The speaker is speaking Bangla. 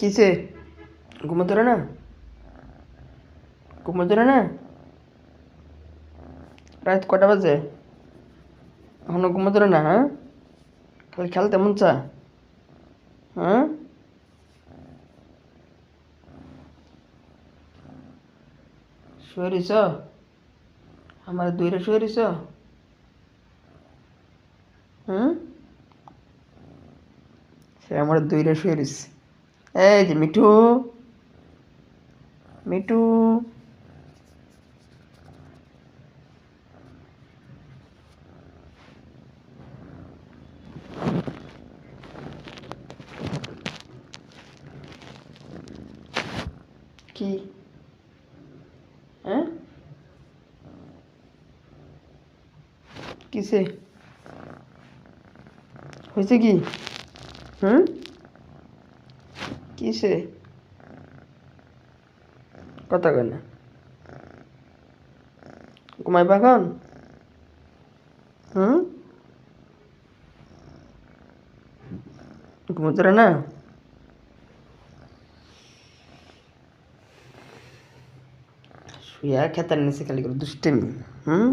কিসে ঘুমো ধরে না? ঘুমো ধরে না? রাত কটা বাজে? এখনো ঘুমো ধরে না? হ্যাঁ, খালি খেলতে মন চা? হ্যাঁ, শুয়ে রইছ? আমার দূরে শুয়ে রইছ? হুম, সে আমার দূরে শুয়ে রইছে। এই যে মিঠু, মিঠু, কি? হ্যাঁ, কিসে হয়েছে কি? হুম, কিসে? কথা কয় না? ঘুমাইবা এখন? হুম, ঘুমো ধরে না? শুয়া খেতার নিচে খালি করে দুষ্টেমি। হুম,